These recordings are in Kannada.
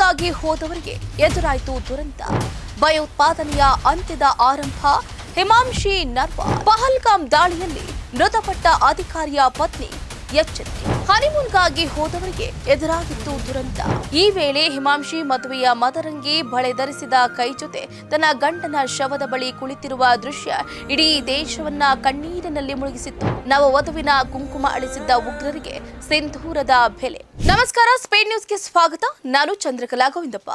ಹನಿಮೂನ್ಗಾಗಿ ಹೋದವರಿಗೆ ಎದುರಾಯಿತು ದುರಂತ. ಭಯೋತ್ಪಾದನೆಯ ಅಂತ್ಯದ ಆರಂಭ. ಹಿಮಾಂಶಿ ನರ್ವಾಲ್ ಪಹಲ್ಗಾಮ್ ದಾಳಿಯಲ್ಲಿ ಮೃತಪಟ್ಟ ಅಧಿಕಾರಿಯ ಪತ್ನಿ ಎಚ್ಚರಿಕೆ. ಹನಿಮೂನ್ಗಾಗಿ ಹೋದವರಿಗೆ ಎದುರಾಗಿತ್ತು ದುರಂತ. ಈ ವೇಳೆ ಹಿಮಾಂಶಿ ಮದುವೆಯ ಮದರಂಗಿ ಬಳೆ ಧರಿಸಿದ ಕೈ ಜೊತೆ ತನ್ನ ಗಂಡನ ಶವದ ಬಳಿ ಕುಳಿತಿರುವ ದೃಶ್ಯ ಇಡೀ ದೇಶವನ್ನ ಕಣ್ಣೀರಿನಲ್ಲಿ ಮುಳುಗಿಸಿತ್ತು. ನವವಧುವಿನ ಕುಂಕುಮ ಅಳಿಸಿದ್ದ ಉಗ್ರರಿಗೆ ಸಿಂಧೂರದ ಬೆಲೆ. ನಮಸ್ಕಾರ, ಸ್ಪೇನ್ ನ್ಯೂಸ್ಗೆ ಸ್ವಾಗತ. ನಾನು ಚಂದ್ರಕಲಾ ಗೋವಿಂದಪ್ಪ.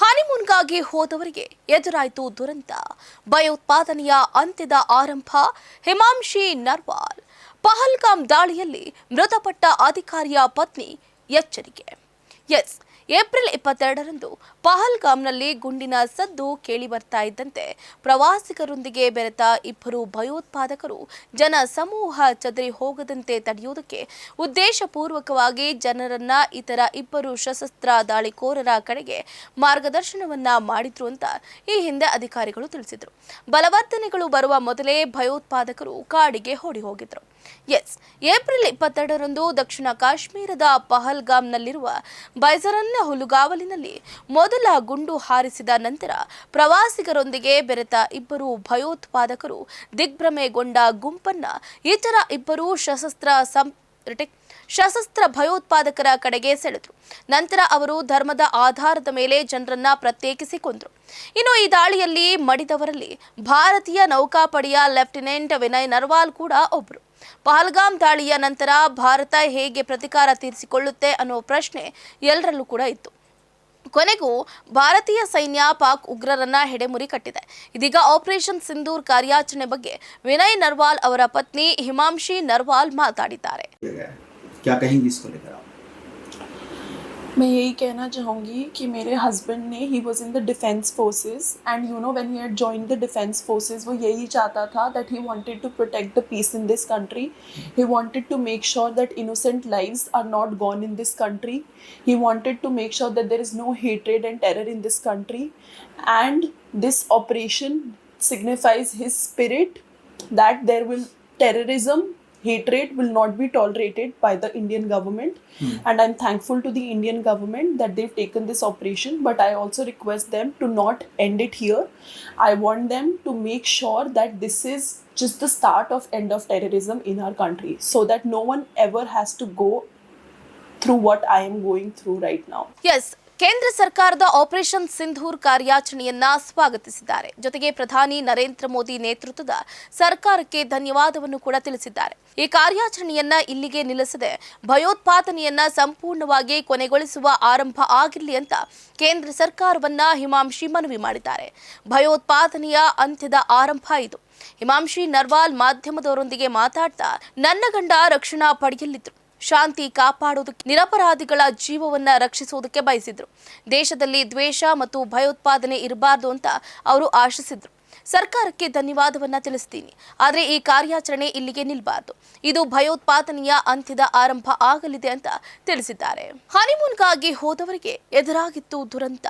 ಹನಿಮೂನ್ಗಾಗಿ ಹೋದವರಿಗೆ ಎದುರಾಯಿತು ದುರಂತ. ಭಯೋತ್ಪಾದನೆಯ ಅಂತ್ಯದ ಆರಂಭ. ಹಿಮಾಂಶಿ ನರ್ವಾಲ್ ಪಹಲ್ಗಾಮ್ ದಾಳಿಯಲ್ಲಿ ಮೃತಪಟ್ಟ ಅಧಿಕಾರಿಯ ಪತ್ನಿ ಎಚ್ಚರಿಕೆ. ಏಪ್ರಿಲ್ 22ರಂದು ಪಹಲ್ಗಾಮ್ನಲ್ಲಿ ಗುಂಡಿನ ಸದ್ದು ಕೇಳಿ ಬರ್ತಾ ಇದ್ದಂತೆ ಪ್ರವಾಸಿಗರೊಂದಿಗೆ ಬೆರೆತ ಇಬ್ಬರು ಭಯೋತ್ಪಾದಕರು ಜನ ಸಮೂಹ ಚದರಿ ಹೋಗದಂತೆ ತಡೆಯುವುದಕ್ಕೆ ಉದ್ದೇಶಪೂರ್ವಕವಾಗಿ ಜನರನ್ನ ಇತರ ಇಬ್ಬರು ಸಶಸ್ತ್ರ ದಾಳಿಕೋರರ ಕಡೆಗೆ ಮಾರ್ಗದರ್ಶನವನ್ನ ಮಾಡಿದ್ರು ಅಂತ ಈ ಹಿಂದೆ ಅಧಿಕಾರಿಗಳು ತಿಳಿಸಿದ್ರು. ಬಲವರ್ಧನೆಗಳು ಬರುವ ಮೊದಲೇ ಭಯೋತ್ಪಾದಕರು ಕಾಡಿಗೆ ಓಡಿ ಹೋಗಿದ್ರು. ಏಪ್ರಿಲ್ 22ರಂದು ದಕ್ಷಿಣ ಕಾಶ್ಮೀರದ ಪಹಲ್ಗಾಮ್ನಲ್ಲಿರುವ ಬೈಜರನ್ನ ಹುಲ್ಲುಗಾವಲಿನಲ್ಲಿ ಮೊದಲ ಗುಂಡು ಹಾರಿಸಿದ ನಂತರ ಪ್ರವಾಸಿಗರೊಂದಿಗೆ ಬೆರೆತ ಇಬ್ಬರು ಭಯೋತ್ಪಾದಕರು ದಿಗ್ಭ್ರಮೆಗೊಂಡ ಗುಂಪನ್ನ ಇತರ ಇಬ್ಬರು ಸಶಸ್ತ್ರ ಭಯೋತ್ಪಾದಕರ ಕಡೆಗೆ ಸೆಳೆದ್ರು. ನಂತರ ಅವರು ಧರ್ಮದ ಆಧಾರದ ಮೇಲೆ ಜನರನ್ನ ಪ್ರತ್ಯೇಕಿಸಿ ಕೊಂದ್ರು. ಇನ್ನು ಈ ದಾಳಿಯಲ್ಲಿ ಮಡಿದವರಲ್ಲಿ ಭಾರತೀಯ ನೌಕಾಪಡೆಯ ಲೆಫ್ಟಿನೆಂಟ್ ವಿನಯ್ ನರ್ವಾಲ್ ಕೂಡ ಒಬ್ಬರು. ಪಹಲ್ಗಾಮ್ ದಾಳಿಯ ನಂತರ ಭಾರತ ಹೇಗೆ ಪ್ರತಿಕಾರ ತೀರಿಸಿಕೊಳ್ಳುತ್ತೆ ಅನ್ನೋ ಪ್ರಶ್ನೆ ಎಲ್ಲರಲ್ಲೂ ಕೂಡ ಇತ್ತು. ಕೊನೆಗೂ ಭಾರತೀಯ ಸೈನ್ಯ ಪಾಕ್ ಉಗ್ರರನ್ನ ಹೆಡೆಮುರಿ ಕಟ್ಟಿದೆ. ಇದೀಗ ಆಪರೇಷನ್ ಸಿಂಧೂರ್ ಕಾರ್ಯಾಚರಣೆ ಬಗ್ಗೆ ವಿನಯ್ ನರ್ವಾಲ್ ಅವರ ಪತ್ನಿ ಹಿಮಾಂಶಿ ನರ್ವಾಲ್ ಮಾತಾಡಿದ್ದಾರೆ. मैं यही कहना चाहूँगी कि मेरे हस्बैंड ने he was in the defence forces and you know when he had joined the defence forces वो यही चाहता था that he wanted to protect the peace in this country. He wanted to make sure that innocent lives are not gone in this country. He wanted to make sure that there is no hatred and terror in this country, and this operation signifies his spirit that there will terrorism, hatred will not be tolerated by the Indian government. And I'm thankful to the Indian government that they've taken this operation, but I also request them to not end it here. I want them to make sure that this is just the start of end of terrorism in our country, so that no one ever has to go through what I am going through right now. ಕೇಂದ್ರ ಸರ್ಕಾರದ ಆಪರೇಷನ್ ಸಿಂಧೂರ್ ಕಾರ್ಯಾಚರಣೆಯನ್ನ ಸ್ವಾಗತಿಸಿದ್ದಾರೆ. ಜೊತೆಗೆ ಪ್ರಧಾನಿ ನರೇಂದ್ರ ಮೋದಿ ನೇತೃತ್ವದ ಸರ್ಕಾರಕ್ಕೆ ಧನ್ಯವಾದವನ್ನು ಕೂಡ ತಿಳಿಸಿದ್ದಾರೆ. ಈ ಕಾರ್ಯಾಚರಣೆಯನ್ನ ಇಲ್ಲಿಗೆ ನಿಲ್ಲಿಸದೆ ಭಯೋತ್ಪಾದನೆಯನ್ನ ಸಂಪೂರ್ಣವಾಗಿ ಕೊನೆಗೊಳಿಸುವ ಆರಂಭ ಆಗಿರಲಿ ಅಂತ ಕೇಂದ್ರ ಸರ್ಕಾರವನ್ನ ಹಿಮಾಂಶಿ ಮನವಿ ಮಾಡಿದ್ದಾರೆ. ಭಯೋತ್ಪಾದನೆಯ ಅಂತ್ಯದ ಆರಂಭ ಇದು. ಹಿಮಾಂಶಿ ನರ್ವಾಲ್ ಮಾಧ್ಯಮದವರೊಂದಿಗೆ ಮಾತಾಡ್ತಾ, ನನ್ನ ಗಂಡ ರಕ್ಷಣಾ ಪಡೆಯಲಿದ್ರು, ಶಾಂತಿ ಕಾಪಾಡೋದಕ್ಕೆ, ನಿರಪರಾಧಿಗಳ ಜೀವವನ್ನ ರಕ್ಷಿಸೋದಕ್ಕೆ ಬಯಸಿದ್ರು. ದೇಶದಲ್ಲಿ ದ್ವೇಷ ಮತ್ತು ಭಯೋತ್ಪಾದನೆ ಇರಬಾರ್ದು ಅಂತ ಅವರು ಆಶಿಸಿದ್ರು. ಸರ್ಕಾರಕ್ಕೆ ಧನ್ಯವಾದವನ್ನ ತಿಳಿಸ್ತೀನಿ, ಆದರೆ ಈ ಕಾರ್ಯಾಚರಣೆ ಇಲ್ಲಿಗೆ ನಿಲ್ಬಾರ್ದು. ಇದು ಭಯೋತ್ಪಾದನೆಯ ಅಂತ್ಯದ ಆರಂಭ ಆಗಲಿದೆ ಅಂತ ತಿಳಿಸಿದ್ದಾರೆ. ಹನಿಮೂನ್ಗಾಗಿ ಹೋದವರಿಗೆ ಎದುರಾಗಿತ್ತು ದುರಂತ.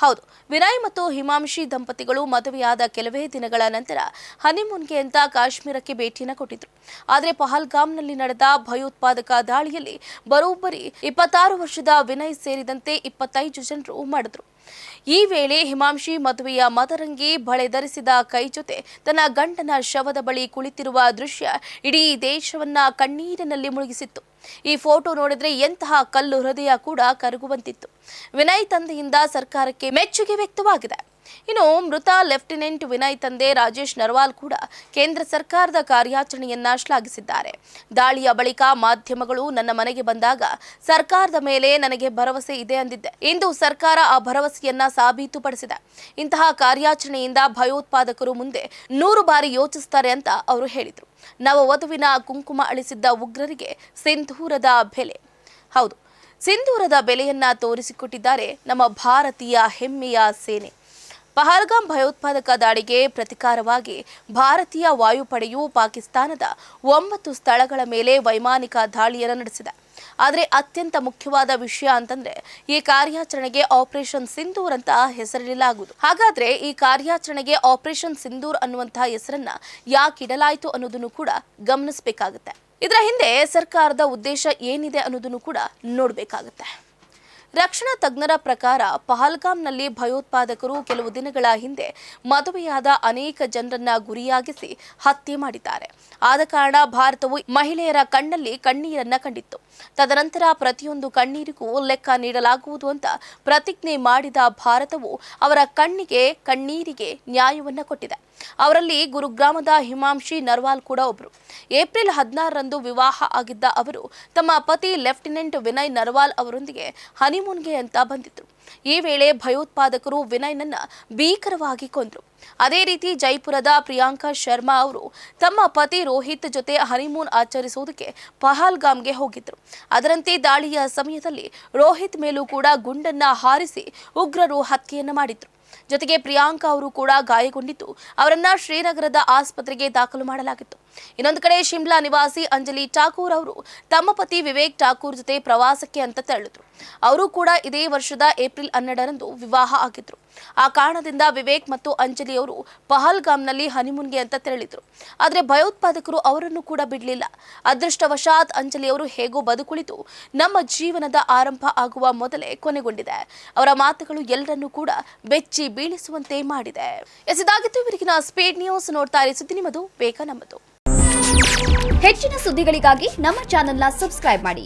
ಹೌದು, ವಿನಯ್ ಮತ್ತು ಹಿಮಾಂಶಿ ದಂಪತಿಗಳು ಮದುವೆಯಾದ ಕೆಲವೇ ದಿನಗಳ ನಂತರ ಹನಿಮೂನ್ಗೆ ಅಂತ ಕಾಶ್ಮೀರಕ್ಕೆ ಭೇಟಿಯನ್ನು ಕೊಟ್ಟಿದ್ರು. ಆದರೆ ಪಹಲ್ಗಾಮ್ನಲ್ಲಿ ನಡೆದ ಭಯೋತ್ಪಾದಕ ದಾಳಿಯಲ್ಲಿ ಬರೋಬ್ಬರಿ 26 ವರ್ಷದ ವಿನಯ್ ಸೇರಿದಂತೆ 25 ಜನರು ಮಡಿದ್ರು. ಈ ವೇಳೆ ಹಿಮಾಂಶಿ ಮದುವೆಯ ಮದರಂಗಿ ಬಳೆ ಧರಿಸಿದ ಕೈ ಜೊತೆ ತನ್ನ ಗಂಡನ ಶವದ ಬಳಿ ಕುಳಿತಿರುವ ದೃಶ್ಯ ಇಡೀ ದೇಶವನ್ನ ಕಣ್ಣೀರಿನಲ್ಲಿ ಮುಳುಗಿಸಿತ್ತು. ಈ ಫೋಟೋ ನೋಡಿದ್ರೆ ಎಂತಹ ಕಲ್ಲು ಹೃದಯ ಕೂಡ ಕರಗುವಂತಿತ್ತು. ವಿನಯ್ ತಂದೆಯಿಂದ ಸರ್ಕಾರಕ್ಕೆ ಮೆಚ್ಚುಗೆ ವ್ಯಕ್ತವಾಗಿದೆ. ಇನ್ನು ಮೃತ ಲೆಫ್ಟಿನೆಂಟ್ ವಿನಯ್ ತಂದೆ ರಾಜೇಶ್ ನರ್ವಾಲ್ ಕೂಡ ಕೇಂದ್ರ ಸರ್ಕಾರದ ಕಾರ್ಯಾಚರಣೆಯನ್ನ ಶ್ಲಾಘಿಸಿದ್ದಾರೆ. ದಾಳಿಯ ಬಳಿಕ ಮಾಧ್ಯಮಗಳು ನನ್ನ ಮನೆಗೆ ಬಂದಾಗ ಸರ್ಕಾರದ ಮೇಲೆ ನನಗೆ ಭರವಸೆ ಇದೆ ಅಂದಿದ್ದೆ. ಇಂದು ಸರ್ಕಾರ ಆ ಭರವಸೆಯನ್ನ ಸಾಬೀತುಪಡಿಸಿದೆ. ಇಂತಹ ಕಾರ್ಯಾಚರಣೆಯಿಂದ ಭಯೋತ್ಪಾದಕರು ಮುಂದೆ 100 ಬಾರಿ ಯೋಚಿಸುತ್ತಾರೆ ಅಂತ ಅವರು ಹೇಳಿದರು. ನವವಧುವಿನ ಕುಂಕುಮ ಅಳಿಸಿದ್ದ ಉಗ್ರರಿಗೆ ಸಿಂಧೂರದ ಬೆಲೆ. ಹೌದು, ಸಿಂಧೂರದ ಬೆಲೆಯನ್ನ ತೋರಿಸಿಕೊಟ್ಟಿದ್ದಾರೆ ನಮ್ಮ ಭಾರತೀಯ ಹೆಮ್ಮೆಯ ಸೇನೆ. ಪಹಲ್ಗಾಮ್ ಭಯೋತ್ಪಾದಕ ದಾಳಿಗೆ ಪ್ರತಿಕಾರವಾಗಿ ಭಾರತೀಯ ವಾಯುಪಡೆಯು ಪಾಕಿಸ್ತಾನದ 9 ಸ್ಥಳಗಳ ಮೇಲೆ ವೈಮಾನಿಕ ದಾಳಿಯನ್ನು ನಡೆಸಿದೆ. ಆದರೆ ಅತ್ಯಂತ ಮುಖ್ಯವಾದ ವಿಷಯ ಅಂತಂದ್ರೆ ಈ ಕಾರ್ಯಾಚರಣೆಗೆ ಆಪರೇಷನ್ ಸಿಂಧೂರ್ ಅಂತ ಹೆಸರಿಡಲಾಗುವುದು. ಹಾಗಾದ್ರೆ ಈ ಕಾರ್ಯಾಚರಣೆಗೆ ಆಪರೇಷನ್ ಸಿಂಧೂರ್ ಅನ್ನುವಂತಹ ಹೆಸರನ್ನ ಯಾಕೆ ಇಡಲಾಯಿತು ಅನ್ನೋದನ್ನು ಕೂಡ ಗಮನಿಸಬೇಕಾಗುತ್ತೆ. ಇದರ ಹಿಂದೆ ಸರ್ಕಾರದ ಉದ್ದೇಶ ಏನಿದೆ ಅನ್ನೋದನ್ನು ಕೂಡ ನೋಡಬೇಕಾಗುತ್ತೆ. ರಕ್ಷಣಾ ತಜ್ಞರ ಪ್ರಕಾರ ಪಹಲ್ಗಾಮ್ನಲ್ಲಿ ಭಯೋತ್ಪಾದಕರು ಕೆಲವು ದಿನಗಳ ಹಿಂದೆ ಮದುವೆಯಾದ ಅನೇಕ ಜನರನ್ನ ಗುರಿಯಾಗಿಸಿ ಹತ್ಯೆ ಮಾಡಿದ್ದಾರೆ. ಆದ ಕಾರಣ ಭಾರತವು ಮಹಿಳೆಯರ ಕಣ್ಣಲ್ಲಿ ಕಣ್ಣೀರನ್ನ ಕಂಡಿತ್ತು. ತದನಂತರ ಪ್ರತಿಯೊಂದು ಕಣ್ಣೀರಿಗೂ ಲೆಕ್ಕ ನೀಡಲಾಗುವುದು ಅಂತ ಪ್ರತಿಜ್ಞೆ ಮಾಡಿದ ಭಾರತವು ಅವರ ಕಣ್ಣೀರಿಗೆ ನ್ಯಾಯವನ್ನ ಕೊಟ್ಟಿದೆ. ಅವರಲ್ಲಿ ಗುರುಗ್ರಾಮದ ಹಿಮಾಂಶಿ ನರ್ವಾಲ್ ಕೂಡ ಒಬ್ಬರು. ಏಪ್ರಿಲ್ 16ರಂದು ವಿವಾಹ ಆಗಿದ್ದ ಅವರು ತಮ್ಮ ಪತಿ ಲೆಫ್ಟಿನೆಂಟ್ ವಿನಯ್ ನರ್ವಾಲ್ ಅವರೊಂದಿಗೆ ಹನಿಮೂನ್ಗೆ ಅಂತ ಬಂದಿದ್ರು. ಈ ವೇಳೆ ಭಯೋತ್ಪಾದಕರು ವಿನಯ್ನನ್ನ ಭೀಕರವಾಗಿ ಕೊಂದ್ರು. ಅದೇ ರೀತಿ ಜೈಪುರದ ಪ್ರಿಯಾಂಕಾ ಶರ್ಮಾ ಅವರು ತಮ್ಮ ಪತಿ ರೋಹಿತ್ ಜೊತೆ ಹನಿಮೂನ್ ಆಚರಿಸುವುದಕ್ಕೆ ಪಹಲ್ಗಾಮ್ಗೆ ಹೋಗಿದ್ರು. ಅದರಂತೆ ದಾಳಿಯ ಸಮಯದಲ್ಲಿ ರೋಹಿತ್ ಮೇಲೂ ಕೂಡ ಗುಂಡನ್ನ ಹಾರಿಸಿ ಉಗ್ರರು ಹತ್ಯೆಯನ್ನ ಮಾಡಿದ್ರು. ಜೊತೆಗೆ ಪ್ರಿಯಾಂಕಾ ಅವರು ಕೂಡ ಗಾಯಗೊಂಡಿದ್ದು ಅವರನ್ನ ಶ್ರೀನಗರದ ಆಸ್ಪತ್ರೆಗೆ ದಾಖಲು ಮಾಡಲಾಗಿತ್ತು. ಇನ್ನೊಂದು ಕಡೆ ಶಿಮ್ಲಾ ನಿವಾಸಿ ಅಂಜಲಿ ಠಾಕೂರ್ ಅವರು ತಮ್ಮ ಪತಿ ವಿವೇಕ್ ಠಾಕೂರ್ ಜೊತೆ ಪ್ರವಾಸಕ್ಕೆ ಅಂತ ತೆರಳಿದ್ರು. ಅವರು ಕೂಡ ಇದೇ ವರ್ಷದ ಏಪ್ರಿಲ್ 12ರಂದು ವಿವಾಹ ಆಗಿದ್ರು. ಆ ಕಾರಣದಿಂದ ವಿವೇಕ್ ಮತ್ತು ಅಂಜಲಿ ಅವರು ಪಹಲ್ಗಾಮ್ನಲ್ಲಿ ಹನಿಮೂನ್ಗೆ ಅಂತ ತೆರಳಿದ್ರು. ಆದರೆ ಭಯೋತ್ಪಾದಕರು ಅವರನ್ನು ಕೂಡ ಬಿಡಲಿಲ್ಲ. ಅದೃಷ್ಟವಶಾತ್ ಅಂಜಲಿ ಅವರು ಹೇಗೋ ಬದುಕುಳಿದು ನಮ್ಮ ಜೀವನದ ಆರಂಭ ಆಗುವ ಮೊದಲೇ ಕೊನೆಗೊಂಡಿದೆ. ಅವರ ಮಾತುಗಳು ಎಲ್ಲರನ್ನೂ ಕೂಡ ಬೆಚ್ಚಿ ಬೀಳಿಸುವಂತೆ ಮಾಡಿದೆ. ಇದಾಗಿತ್ತು ಇವರಿಗಿನ ಸ್ಪೀಡ್ ನ್ಯೂಸ್. ನೋಡ್ತಾ ಇರಿ ಸುದ್ದಿ ನಿಮ್ಮದು, ಬೇಗ ನಮ್ಮದು. ಹೆಚ್ಚಿನ ಸುದ್ದಿಗಳಿಗಾಗಿ ನಮ್ಮ ಚಾನೆಲ್ನ ಸಬ್ಸ್ಕ್ರೈಬ್ ಮಾಡಿ.